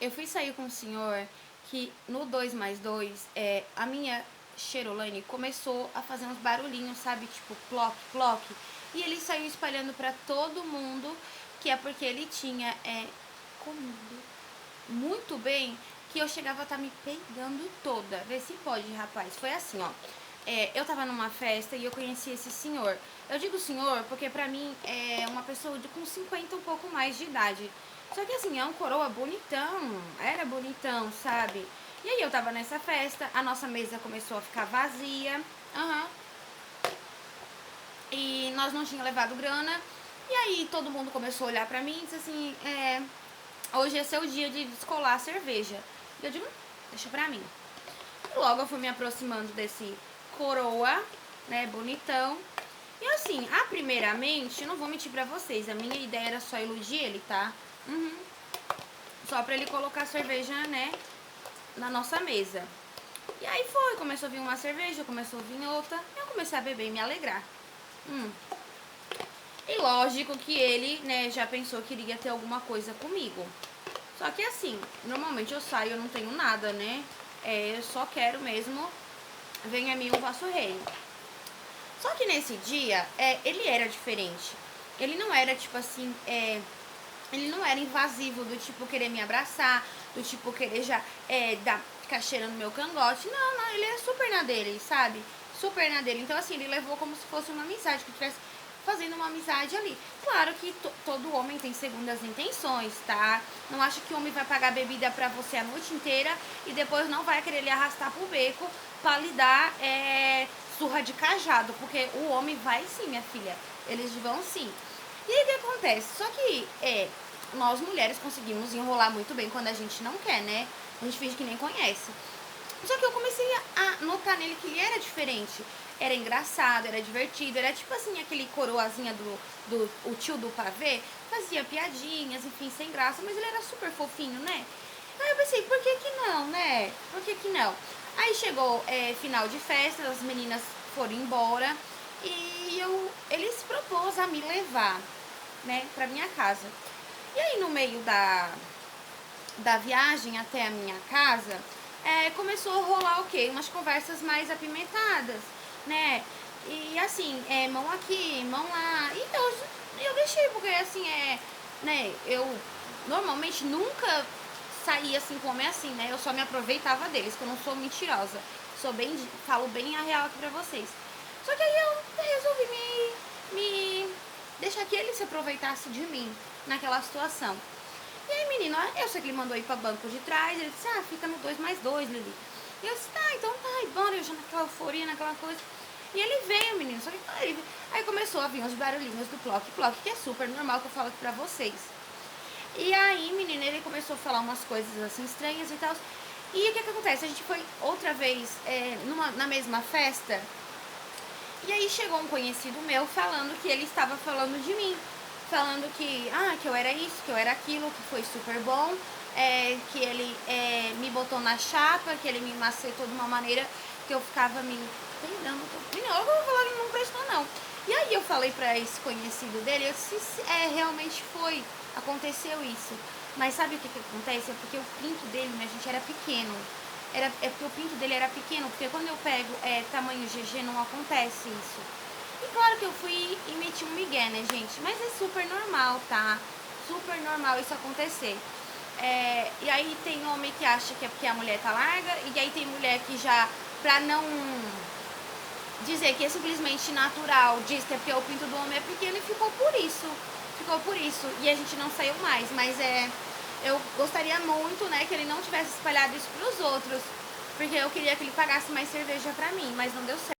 Eu fui sair com um senhor que no 2 mais 2, a minha Cheirolane começou a fazer uns barulhinhos, sabe? Tipo, ploc, ploc. E ele saiu espalhando pra todo mundo que é porque ele tinha comido muito bem, que eu chegava a estar me peidando toda. Vê se pode, rapaz. Foi assim, ó. Eu tava numa festa e eu conheci esse senhor. Eu digo senhor porque pra mim é uma pessoa com 50 um pouco mais de idade. Só que assim, é um coroa bonitão, era bonitão, sabe? E aí eu tava nessa festa, a nossa mesa começou a ficar vazia, e nós não tínhamos levado grana. E aí todo mundo começou a olhar pra mim e disse assim, hoje é seu dia de descolar a cerveja. E eu digo, deixa pra mim. E logo eu fui me aproximando desse coroa, né, bonitão. E assim, primeiramente, eu não vou mentir pra vocês, a minha ideia era só iludir ele, tá? Só pra ele colocar a cerveja, né, na nossa mesa. E aí foi, começou a vir uma cerveja, começou a vir outra, e eu comecei a beber e me alegrar. E lógico que ele, né, já pensou que iria ter alguma coisa comigo. Só que assim, normalmente eu saio, eu não tenho nada, né? Eu só quero mesmo, venha a mim o vosso reino. Só que nesse dia, ele era diferente. Ele não era tipo assim, ele não era invasivo, do tipo querer me abraçar, do tipo querer já ficar cheirando meu cangote. Não, não, ele era super na dele, sabe? Super na dele. Então assim, ele levou como se fosse uma amizade, que tivesse fazendo uma amizade ali. Claro que todo homem tem segundas intenções, tá? Não acho que o homem vai pagar bebida pra você a noite inteira e depois não vai querer lhe arrastar pro beco pra lhe dar surra de cajado, porque o homem vai sim, minha filha. Eles vão sim. E aí o que acontece? Só que nós mulheres conseguimos enrolar muito bem quando a gente não quer, né? A gente finge que nem conhece. Só que eu comecei a notar nele que ele era diferente. Era engraçado, era divertido, era tipo assim, aquele coroazinha o tio do pavê, fazia piadinhas, enfim, sem graça, mas ele era super fofinho, né? Aí eu pensei, por que que não, né? Por que que não? Aí chegou final de festa, as meninas foram embora e ele se propôs a me levar, né, pra minha casa. E aí no meio da viagem até a minha casa, começou a rolar o quê? Umas conversas mais apimentadas, né? E assim, mão aqui, mão lá. E eu deixei, porque assim, né? Eu normalmente nunca saía assim com homem assim, né? Eu só me aproveitava deles, que eu não sou mentirosa. Falo bem a real aqui pra vocês. Só que aí eu resolvi me deixar que ele se aproveitasse de mim naquela situação. E aí, menino, eu sei que ele mandou ir pra banco de trás, ele disse, fica no 2 mais 2, Lili. E eu disse, tá, então tá, e bora, eu já naquela euforia, naquela coisa. E ele veio, menino, só que aí começou a vir os barulhinhos do Ploc Ploc, que é super normal, que eu falo aqui pra vocês. E aí, menino, ele começou a falar umas coisas assim estranhas e tal. E o que acontece? A gente foi outra vez na mesma festa. E aí chegou um conhecido meu falando que ele estava falando de mim. Falando que eu era isso, que eu era aquilo, que foi super bom. Que ele me botou na chapa, que ele me macetou de uma maneira que eu ficava me peidando. Eu vou falar que não prestou não. E aí eu falei pra esse conhecido dele, eu disse, realmente foi, aconteceu isso. Mas sabe o que acontece? É porque o pinto dele, minha gente, era pequeno. É porque o pinto dele era pequeno, porque quando eu pego tamanho GG não acontece isso. E claro que eu fui e meti um migué, né, gente? Mas é super normal, tá? Super normal isso acontecer. E aí tem homem que acha que é porque a mulher tá larga, e aí tem mulher que já, pra não dizer que é simplesmente natural, diz que é porque o pinto do homem é pequeno e ficou por isso. Ficou por isso. E a gente não saiu mais, mas eu gostaria muito, né, que ele não tivesse espalhado isso pros outros, porque eu queria que ele pagasse mais cerveja pra mim, mas não deu certo.